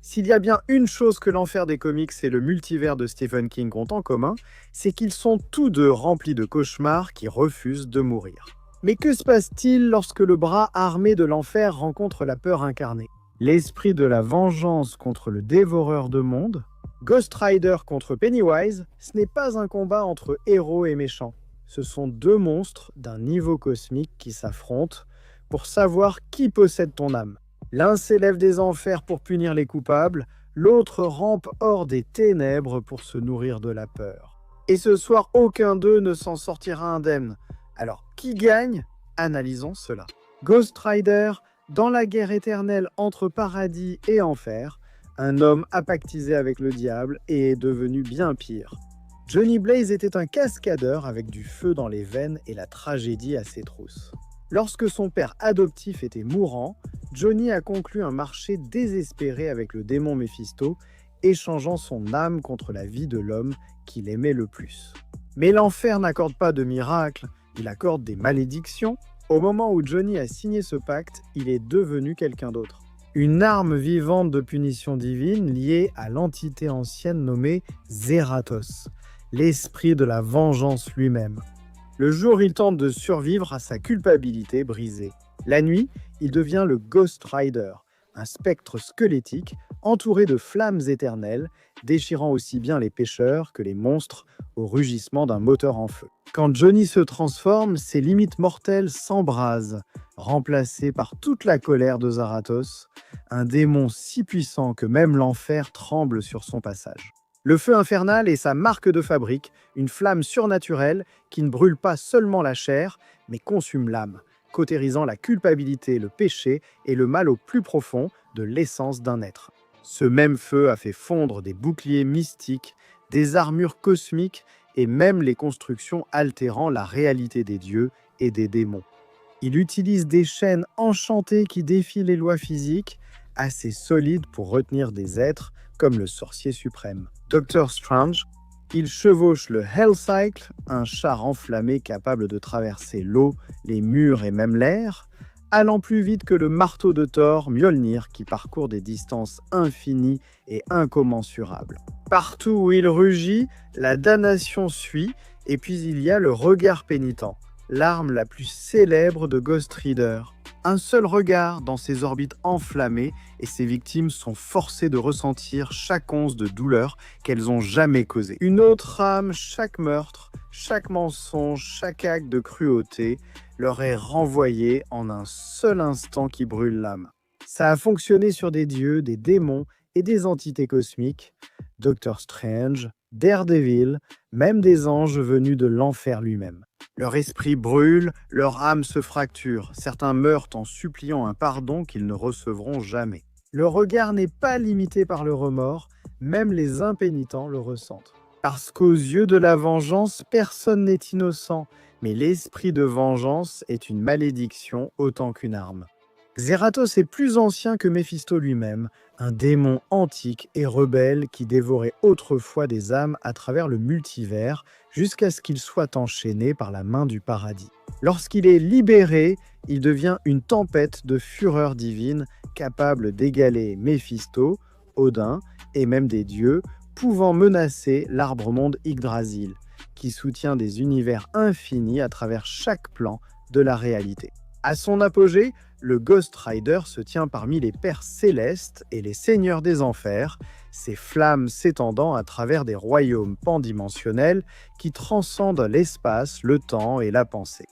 S'il y a bien une chose que l'enfer des comics et le multivers de Stephen King ont en commun, c'est qu'ils sont tous deux remplis de cauchemars qui refusent de mourir. Mais que se passe-t-il lorsque le bras armé de l'enfer rencontre la peur incarnée? L'esprit de la vengeance contre le dévoreur de mondes? Ghost Rider contre Pennywise, ce n'est pas un combat entre héros et méchants. Ce sont deux monstres d'un niveau cosmique qui s'affrontent pour savoir qui possède ton âme. L'un s'élève des enfers pour punir les coupables, l'autre rampe hors des ténèbres pour se nourrir de la peur. Et ce soir, aucun d'eux ne s'en sortira indemne. Alors, qui gagne? Analysons cela. Ghost Rider, dans la guerre éternelle entre paradis et enfer, un homme a pactisé avec le diable et est devenu bien pire. Johnny Blaze était un cascadeur avec du feu dans les veines et la tragédie à ses trousses. Lorsque son père adoptif était mourant, Johnny a conclu un marché désespéré avec le démon Méphisto, échangeant son âme contre la vie de l'homme qu'il aimait le plus. Mais l'enfer n'accorde pas de miracles, il accorde des malédictions. Au moment où Johnny a signé ce pacte, il est devenu quelqu'un d'autre. Une arme vivante de punition divine liée à l'entité ancienne nommée Zeratos, l'esprit de la vengeance lui-même. Le jour, il tente de survivre à sa culpabilité brisée. La nuit, il devient le Ghost Rider, un spectre squelettique entouré de flammes éternelles, déchirant aussi bien les pêcheurs que les monstres au rugissement d'un moteur en feu. Quand Johnny se transforme, ses limites mortelles s'embrasent, remplacées par toute la colère de Zarathos, un démon si puissant que même l'enfer tremble sur son passage. Le feu infernal est sa marque de fabrique, une flamme surnaturelle qui ne brûle pas seulement la chair, mais consume l'âme, cautérisant la culpabilité, le péché et le mal au plus profond de l'essence d'un être. Ce même feu a fait fondre des boucliers mystiques, des armures cosmiques et même les constructions altérant la réalité des dieux et des démons. Il utilise des chaînes enchantées qui défient les lois physiques, assez solides pour retenir des êtres comme le sorcier suprême. Doctor Strange, il chevauche le Hellcycle, un char enflammé capable de traverser l'eau, les murs et même l'air, allant plus vite que le marteau de Thor, Mjolnir, qui parcourt des distances infinies et incommensurables. Partout où il rugit, la damnation suit, et puis il y a le regard pénitent, l'arme la plus célèbre de Ghost Rider. Un seul regard dans ses orbites enflammées et ses victimes sont forcées de ressentir chaque once de douleur qu'elles ont jamais causée. Une autre âme, chaque meurtre, chaque mensonge, chaque acte de cruauté leur est renvoyé en un seul instant qui brûle l'âme. Ça a fonctionné sur des dieux, des démons et des entités cosmiques, Doctor Strange, Daredevil, même des anges venus de l'enfer lui-même. Leur esprit brûle, leur âme se fracture. Certains meurent en suppliant un pardon qu'ils ne recevront jamais. Le regard n'est pas limité par le remords, même les impénitents le ressentent. Parce qu'aux yeux de la vengeance, personne n'est innocent, mais l'esprit de vengeance est une malédiction autant qu'une arme. Zerathos est plus ancien que Méphisto lui-même, un démon antique et rebelle qui dévorait autrefois des âmes à travers le multivers jusqu'à ce qu'il soit enchaîné par la main du paradis. Lorsqu'il est libéré, il devient une tempête de fureur divine capable d'égaler Méphisto, Odin et même des dieux, pouvant menacer l'arbre-monde Yggdrasil, qui soutient des univers infinis à travers chaque plan de la réalité. À son apogée, le Ghost Rider se tient parmi les pères célestes et les seigneurs des enfers, ses flammes s'étendant à travers des royaumes pandimensionnels qui transcendent l'espace, le temps et la pensée.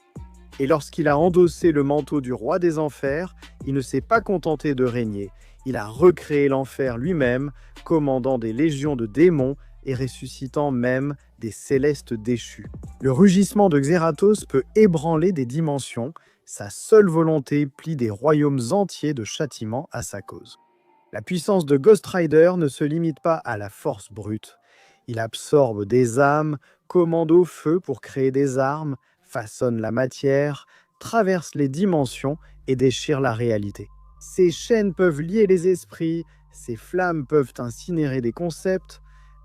Et lorsqu'il a endossé le manteau du roi des enfers, il ne s'est pas contenté de régner. Il a recréé l'enfer lui-même, commandant des légions de démons et ressuscitant même des célestes déchus. Le rugissement de Xerathos peut ébranler des dimensions. Sa seule volonté plie des royaumes entiers de châtiment à sa cause. La puissance de Ghost Rider ne se limite pas à la force brute. Il absorbe des âmes, commande au feu pour créer des armes, façonne la matière, traverse les dimensions et déchire la réalité. Ses chaînes peuvent lier les esprits, ses flammes peuvent incinérer des concepts,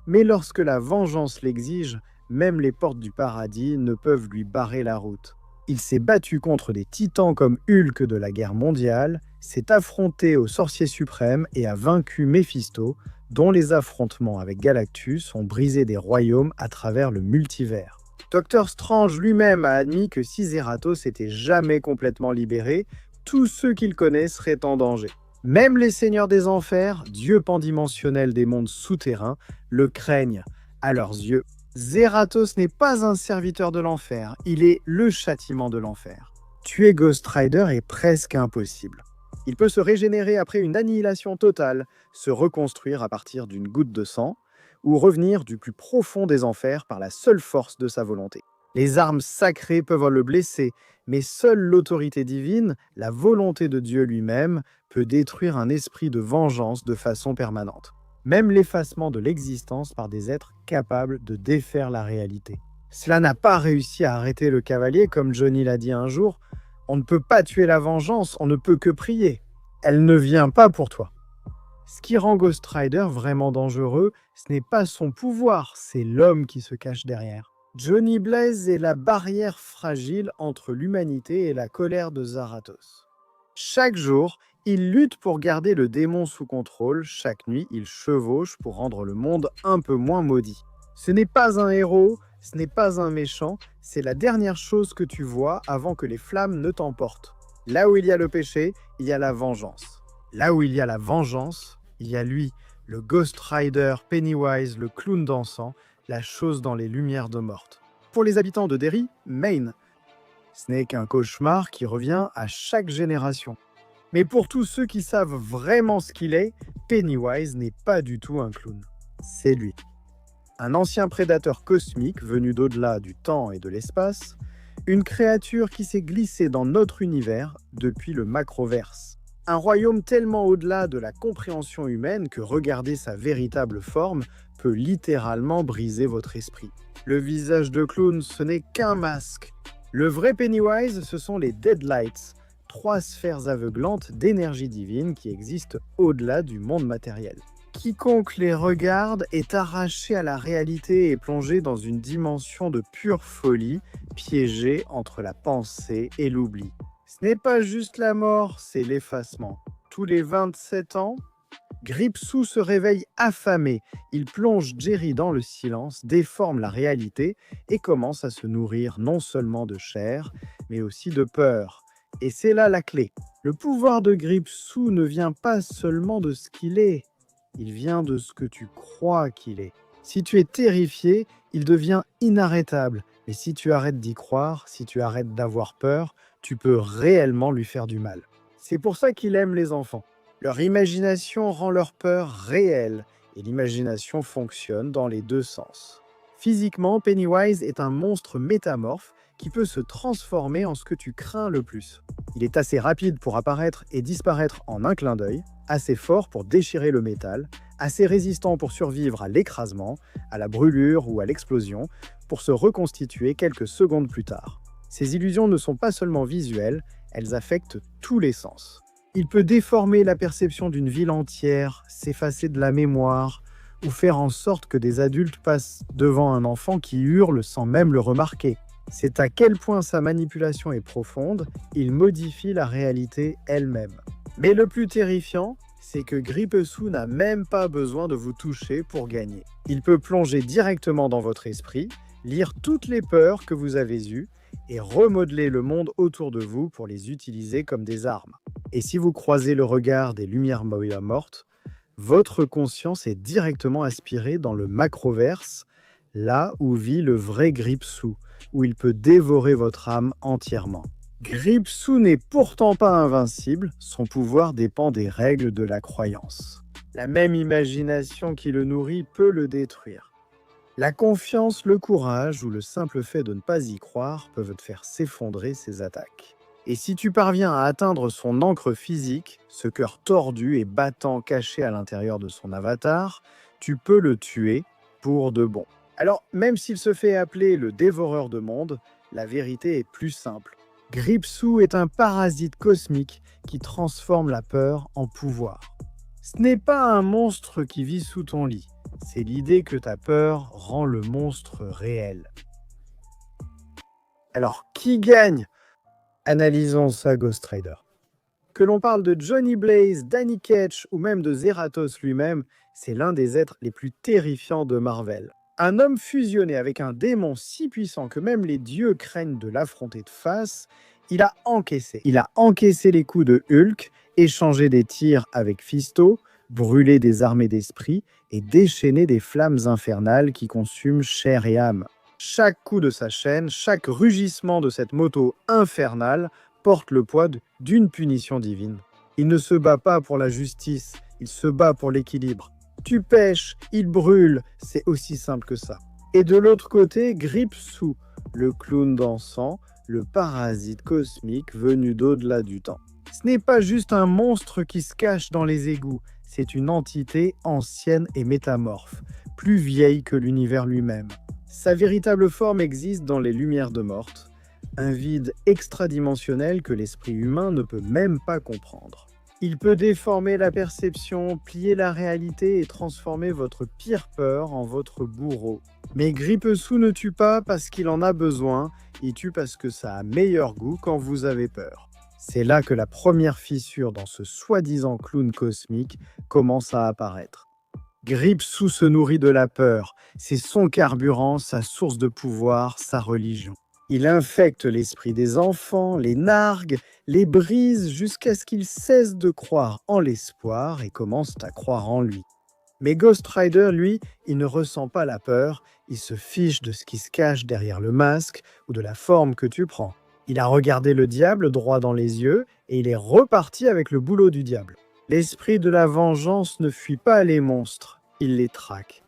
mais lorsque la vengeance l'exige, même les portes du paradis ne peuvent lui barrer la route. Il s'est battu contre des titans comme Hulk de la guerre mondiale, s'est affronté au sorcier suprême et a vaincu Méphisto, dont les affrontements avec Galactus ont brisé des royaumes à travers le multivers. Docteur Strange lui-même a admis que si Zeratos était jamais complètement libéré, tous ceux qu'il connaît seraient en danger. Même les seigneurs des enfers, dieux pandimensionnels des mondes souterrains, le craignent à leurs yeux. Zeratos n'est pas un serviteur de l'enfer, il est le châtiment de l'enfer. Tuer Ghost Rider est presque impossible. Il peut se régénérer après une annihilation totale, se reconstruire à partir d'une goutte de sang, ou revenir du plus profond des enfers par la seule force de sa volonté. Les armes sacrées peuvent le blesser, mais seule l'autorité divine, la volonté de Dieu lui-même, peut détruire un esprit de vengeance de façon permanente. Même l'effacement de l'existence par des êtres capables de défaire la réalité. Cela n'a pas réussi à arrêter le cavalier, comme Johnny l'a dit un jour. On ne peut pas tuer la vengeance, on ne peut que prier. Elle ne vient pas pour toi. Ce qui rend Ghost Rider vraiment dangereux, ce n'est pas son pouvoir, c'est l'homme qui se cache derrière. Johnny Blaze est la barrière fragile entre l'humanité et la colère de Zarathos. Chaque jour, il lutte pour garder le démon sous contrôle, chaque nuit, il chevauche pour rendre le monde un peu moins maudit. Ce n'est pas un héros, ce n'est pas un méchant, c'est la dernière chose que tu vois avant que les flammes ne t'emportent. Là où il y a le péché, il y a la vengeance. Là où il y a la vengeance, il y a lui, le Ghost Rider, Pennywise, le clown dansant, la chose dans les lumières de morte. Pour les habitants de Derry, Maine, ce n'est qu'un cauchemar qui revient à chaque génération. Mais pour tous ceux qui savent vraiment ce qu'il est, Pennywise n'est pas du tout un clown. C'est lui. Un ancien prédateur cosmique venu d'au-delà du temps et de l'espace, une créature qui s'est glissée dans notre univers depuis le Macroverse. Un royaume tellement au-delà de la compréhension humaine que regarder sa véritable forme peut littéralement briser votre esprit. Le visage de clown, ce n'est qu'un masque. Le vrai Pennywise, ce sont les Deadlights, 3 sphères aveuglantes d'énergie divine qui existent au-delà du monde matériel. Quiconque les regarde est arraché à la réalité et plongé dans une dimension de pure folie, piégé entre la pensée et l'oubli. Ce n'est pas juste la mort, c'est l'effacement. Tous les 27 ans, Gripsou se réveille affamé. Il plonge Jerry dans le silence, déforme la réalité et commence à se nourrir non seulement de chair, mais aussi de peur. Et c'est là la clé. Le pouvoir de Gripsou ne vient pas seulement de ce qu'il est, il vient de ce que tu crois qu'il est. Si tu es terrifié, il devient inarrêtable. Mais si tu arrêtes d'y croire, si tu arrêtes d'avoir peur, tu peux réellement lui faire du mal. C'est pour ça qu'il aime les enfants. Leur imagination rend leur peur réelle, et l'imagination fonctionne dans les deux sens. Physiquement, Pennywise est un monstre métamorphe qui peut se transformer en ce que tu crains le plus. Il est assez rapide pour apparaître et disparaître en un clin d'œil, assez fort pour déchirer le métal, assez résistant pour survivre à l'écrasement, à la brûlure ou à l'explosion, pour se reconstituer quelques secondes plus tard. Ces illusions ne sont pas seulement visuelles, elles affectent tous les sens. Il peut déformer la perception d'une ville entière, s'effacer de la mémoire, ou faire en sorte que des adultes passent devant un enfant qui hurle sans même le remarquer. C'est à quel point sa manipulation est profonde, il modifie la réalité elle-même. Mais le plus terrifiant, c'est que Gripsou n'a même pas besoin de vous toucher pour gagner. Il peut plonger directement dans votre esprit, lire toutes les peurs que vous avez eues et remodeler le monde autour de vous pour les utiliser comme des armes. Et si vous croisez le regard des lumières mortes, votre conscience est directement aspirée dans le macroverse, là où vit le vrai Gripsou, où il peut dévorer votre âme entièrement. Gripsou n'est pourtant pas invincible, son pouvoir dépend des règles de la croyance. La même imagination qui le nourrit peut le détruire. La confiance, le courage ou le simple fait de ne pas y croire peuvent te faire s'effondrer ses attaques. Et si tu parviens à atteindre son encre physique, ce cœur tordu et battant caché à l'intérieur de son avatar, tu peux le tuer pour de bon. Alors, même s'il se fait appeler le dévoreur de mondes, la vérité est plus simple. Gripsou est un parasite cosmique qui transforme la peur en pouvoir. Ce n'est pas un monstre qui vit sous ton lit, c'est l'idée que ta peur rend le monstre réel. Alors, qui gagne Analysons ça, Ghost Rider. Que l'on parle de Johnny Blaze, Danny Ketch ou même de Zeratos lui-même, c'est l'un des êtres les plus terrifiants de Marvel. Un homme fusionné avec un démon si puissant que même les dieux craignent de l'affronter de face, il a encaissé. Il a encaissé les coups de Hulk, échangé des tirs avec Fisto, brûlé des armées d'esprit et déchaîné des flammes infernales qui consument chair et âme. Chaque coup de sa chaîne, chaque rugissement de cette moto infernale porte le poids d'une punition divine. Il ne se bat pas pour la justice, il se bat pour l'équilibre. Tu pêches, il brûle, c'est aussi simple que ça. Et de l'autre côté, Gripsou, le clown dansant, le parasite cosmique venu d'au-delà du temps. Ce n'est pas juste un monstre qui se cache dans les égouts, c'est une entité ancienne et métamorphe, plus vieille que l'univers lui-même. Sa véritable forme existe dans les Lumières de Morte, un vide extradimensionnel que l'esprit humain ne peut même pas comprendre. Il peut déformer la perception, plier la réalité et transformer votre pire peur en votre bourreau. Mais Gripsou ne tue pas parce qu'il en a besoin, il tue parce que ça a meilleur goût quand vous avez peur. C'est là que la première fissure dans ce soi-disant clown cosmique commence à apparaître. Gripsou se nourrit de la peur, c'est son carburant, sa source de pouvoir, sa religion. Il infecte l'esprit des enfants, les nargue, les brise jusqu'à ce qu'ils cessent de croire en l'espoir et commencent à croire en lui. Mais Ghost Rider, lui, il ne ressent pas la peur, il se fiche de ce qui se cache derrière le masque ou de la forme que tu prends. Il a regardé le diable droit dans les yeux et il est reparti avec le boulot du diable. L'esprit de la vengeance ne fuit pas les monstres, il les traque.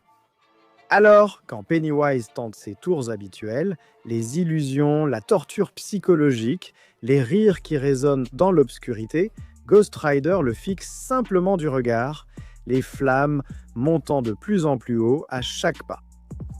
Alors, quand Pennywise tente ses tours habituels, les illusions, la torture psychologique, les rires qui résonnent dans l'obscurité, Ghost Rider le fixe simplement du regard, les flammes montant de plus en plus haut à chaque pas.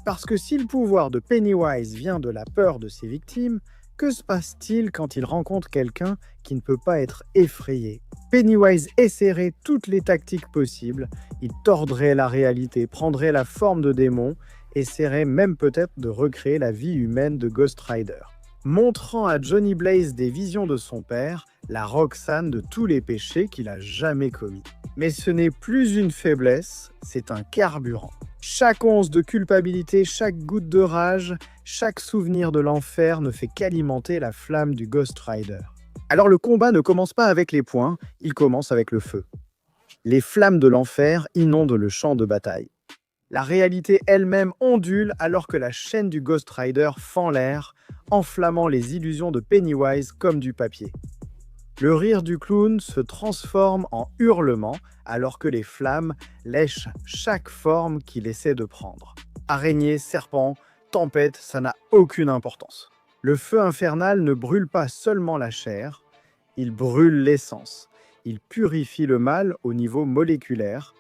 Parce que si le pouvoir de Pennywise vient de la peur de ses victimes, que se passe-t-il quand il rencontre quelqu'un qui ne peut pas être effrayé? Pennywise essaierait toutes les tactiques possibles, il tordrait la réalité, prendrait la forme de démon, essaierait même peut-être de recréer la vie humaine de Ghost Rider. Montrant à Johnny Blaze des visions de son père, la Roxane de tous les péchés qu'il a jamais commis. Mais ce n'est plus une faiblesse, c'est un carburant. Chaque once de culpabilité, chaque goutte de rage, chaque souvenir de l'enfer ne fait qu'alimenter la flamme du Ghost Rider. Alors le combat ne commence pas avec les poings, il commence avec le feu. Les flammes de l'enfer inondent le champ de bataille. La réalité elle-même ondule alors que la chaîne du Ghost Rider fend l'air, enflammant les illusions de Pennywise comme du papier. Le rire du clown se transforme en hurlement alors que les flammes lèchent chaque forme qu'il essaie de prendre. Araignée, serpent, tempête, ça n'a aucune importance. Le feu infernal ne brûle pas seulement la chair, il brûle l'essence. Il purifie le mal au niveau moléculaire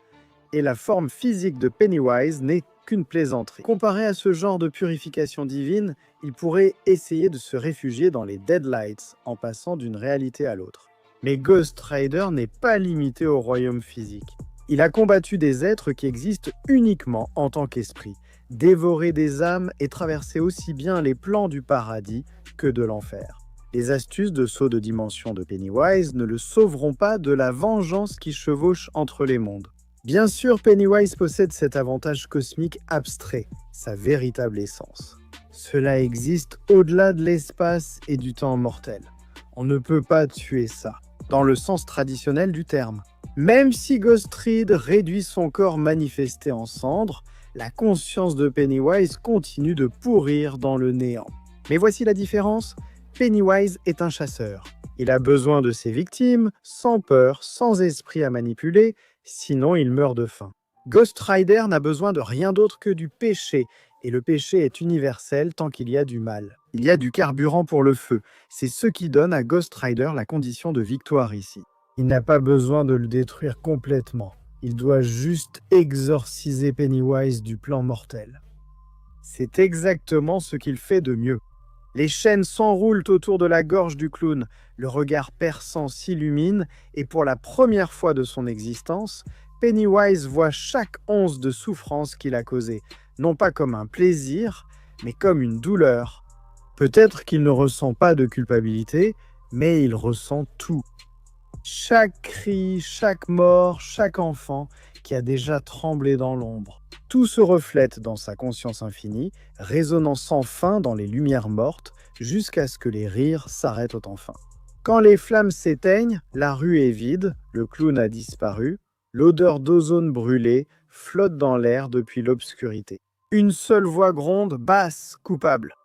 et la forme physique de Pennywise n'est qu'une plaisanterie. Comparé à ce genre de purification divine, il pourrait essayer de se réfugier dans les Deadlights en passant d'une réalité à l'autre. Mais Ghost Rider n'est pas limité au royaume physique. Il a combattu des êtres qui existent uniquement en tant qu'esprit, dévoré des âmes et traversé aussi bien les plans du paradis que de l'enfer. Les astuces de saut de dimension de Pennywise ne le sauveront pas de la vengeance qui chevauche entre les mondes. Bien sûr, Pennywise possède cet avantage cosmique abstrait, sa véritable essence. Cela existe au-delà de l'espace et du temps mortel. On ne peut pas tuer ça, dans le sens traditionnel du terme. Même si Ghost Rider réduit son corps manifesté en cendres, la conscience de Pennywise continue de pourrir dans le néant. Mais voici la différence, Pennywise est un chasseur. Il a besoin de ses victimes, sans peur, sans esprit à manipuler, sinon il meurt de faim. Ghost Rider n'a besoin de rien d'autre que du péché, et le péché est universel tant qu'il y a du mal. Il y a du carburant pour le feu, c'est ce qui donne à Ghost Rider la condition de victoire ici. Il n'a pas besoin de le détruire complètement, il doit juste exorciser Pennywise du plan mortel. C'est exactement ce qu'il fait de mieux. Les chaînes s'enroulent autour de la gorge du clown, le regard perçant s'illumine et pour la première fois de son existence, Pennywise voit chaque once de souffrance qu'il a causée, non pas comme un plaisir, mais comme une douleur. Peut-être qu'il ne ressent pas de culpabilité, mais il ressent tout. Chaque cri, chaque mort, chaque enfant qui a déjà tremblé dans l'ombre. Tout se reflète dans sa conscience infinie, résonnant sans fin dans les lumières mortes, jusqu'à ce que les rires s'arrêtent enfin. Quand les flammes s'éteignent, la rue est vide, le clown a disparu, l'odeur d'ozone brûlé flotte dans l'air depuis l'obscurité. Une seule voix gronde, basse, coupable.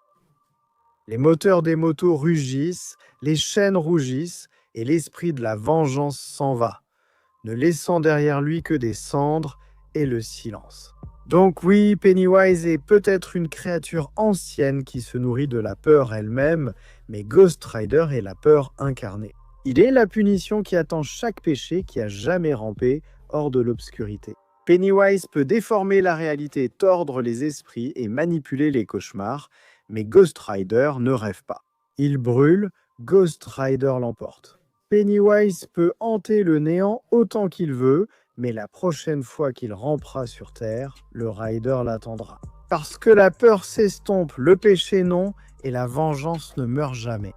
Les moteurs des motos rugissent, les chaînes rougissent, et l'esprit de la vengeance s'en va, ne laissant derrière lui que des cendres et le silence. Donc oui, Pennywise est peut-être une créature ancienne qui se nourrit de la peur elle-même, mais Ghost Rider est la peur incarnée. Il est la punition qui attend chaque péché qui a jamais rampé hors de l'obscurité. Pennywise peut déformer la réalité, tordre les esprits et manipuler les cauchemars, mais Ghost Rider ne rêve pas. Il brûle, Ghost Rider l'emporte. Pennywise peut hanter le néant autant qu'il veut, mais la prochaine fois qu'il rampera sur Terre, le Rider l'attendra. Parce que la peur s'estompe, le péché non, et la vengeance ne meurt jamais.